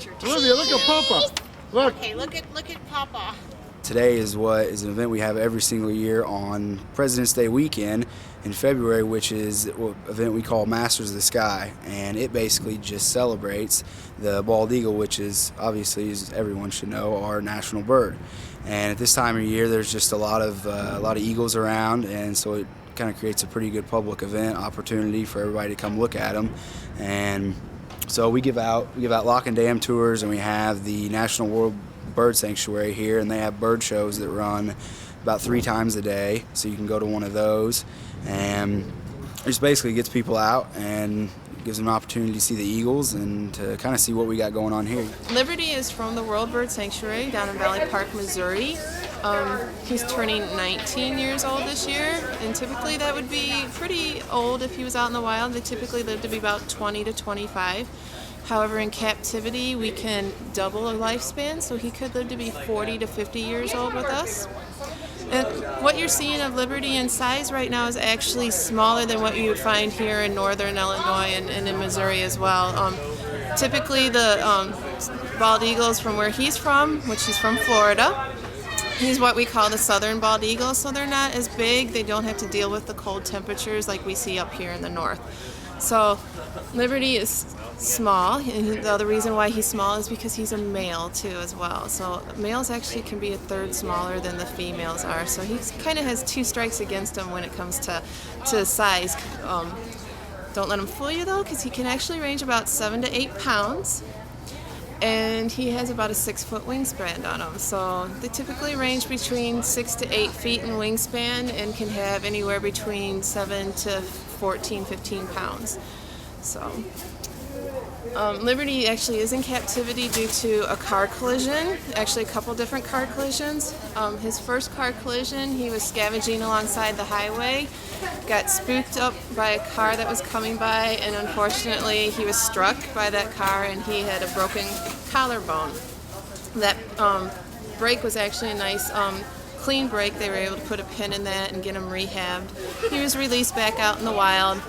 picture. Olivia, look at Papa. Look. Okay, look at Papa. Today is an event we have every single year on President's Day weekend in February, which is an event we call Masters of the Sky, and it basically just celebrates the bald eagle, which is obviously, as everyone should know, our national bird. And at this time of year, there's just a lot of eagles around, and so it kind of creates a pretty good public event opportunity for everybody to come look at them. And so we give out lock and dam tours, and we have the National World Bird Sanctuary here, and they have bird shows that run about 3 times a day, so you can go to one of those, and it just basically gets people out and gives them an opportunity to see the eagles and to kind of see what we got going on here. Liberty is from the World Bird Sanctuary down in Valley Park, Missouri. He's turning 19 years old this year, and typically that would be pretty old if he was out in the wild. They typically live to be about 20 to 25. However, in captivity, we can double a lifespan, so he could live to be 40 to 50 years old with us. And what you're seeing of Liberty in size right now is actually smaller than what you would find here in northern Illinois and in Missouri as well. Typically, the bald eagles from where he's from, which he's from Florida, he's what we call the southern bald eagle, so they're not as big. They don't have to deal with the cold temperatures like we see up here in the north. So Liberty is small, and the other reason why he's small is because he's a male too as well. So males actually can be a third smaller than the females are. So he kind of has 2 strikes against him when it comes to size. Don't let him fool you though, because he can actually range about 7 to 8 pounds. And he has about a 6-foot wingspan on him. So they typically range between 6 to 8 feet in wingspan and can have anywhere between 7 to 14, 15 pounds. So Liberty actually is in captivity due to a car collision, actually a couple different car collisions. His first car collision, he was scavenging alongside the highway, got spooked up by a car that was coming by, and unfortunately he was struck by that car and he had a broken collarbone. That break was actually a nice clean break. They were able to put a pin in that and get him rehabbed. He was released back out in the wild.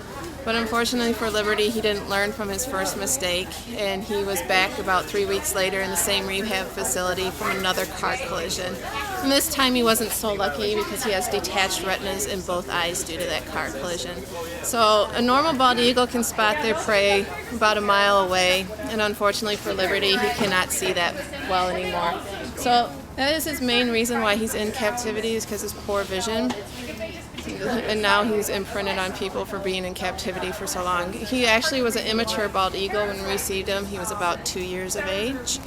But unfortunately for Liberty, he didn't learn from his first mistake, and he was back about 3 weeks later in the same rehab facility from another car collision. And this time he wasn't so lucky because he has detached retinas in both eyes due to that car collision. So a normal bald eagle can spot their prey about a mile away, and unfortunately for Liberty, he cannot see that well anymore. So that is his main reason why he's in captivity, is because of his poor vision. And now he's imprinted on people for being in captivity for so long. He actually was an immature bald eagle when we received him. He was about 2 years of age.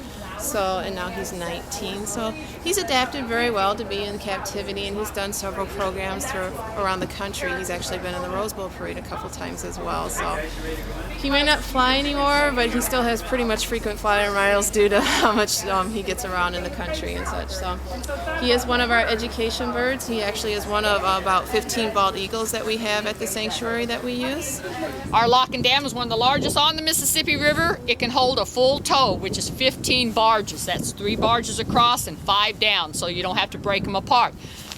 And now he's 19. So he's adapted very well to be in captivity, and he's done several programs around the country. He's actually been in the Rose Bowl parade a couple times as well. So he may not fly anymore, but he still has pretty much frequent flyer miles due to how much he gets around in the country and such. So he is one of our education birds. He actually is one of about 15 bald eagles that we have at the sanctuary that we use. Our lock and dam is one of the largest on the Mississippi River. It can hold a full tow, which is 15 barges. That's 3 barges across and 5 down, so you don't have to break them apart.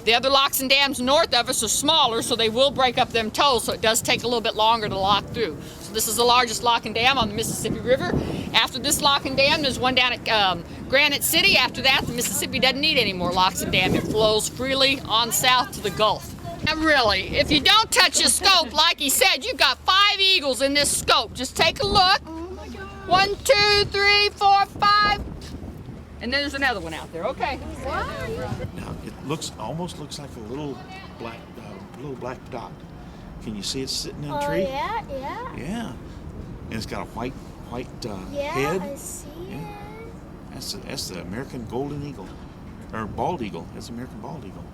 The other locks and dams north of us are smaller, so they will break up them tows, so it does take a little bit longer to lock through. So this is the largest lock and dam on the Mississippi River. After this lock and dam, there's one down at Granite City. After that, the Mississippi doesn't need any more locks and dam. It flows freely on south to the Gulf. And really, if you don't touch your scope, like he said, you've got 5 eagles in this scope. Just take a look. 1, 2, 3, 4, 5. And then there's another one out there. Okay. Now it almost looks like a little black dot. Can you see it sitting in a tree? Yeah. Yeah. And it's got a white Yeah, head. I see it. That's the American golden eagle, or bald eagle. That's the American bald eagle.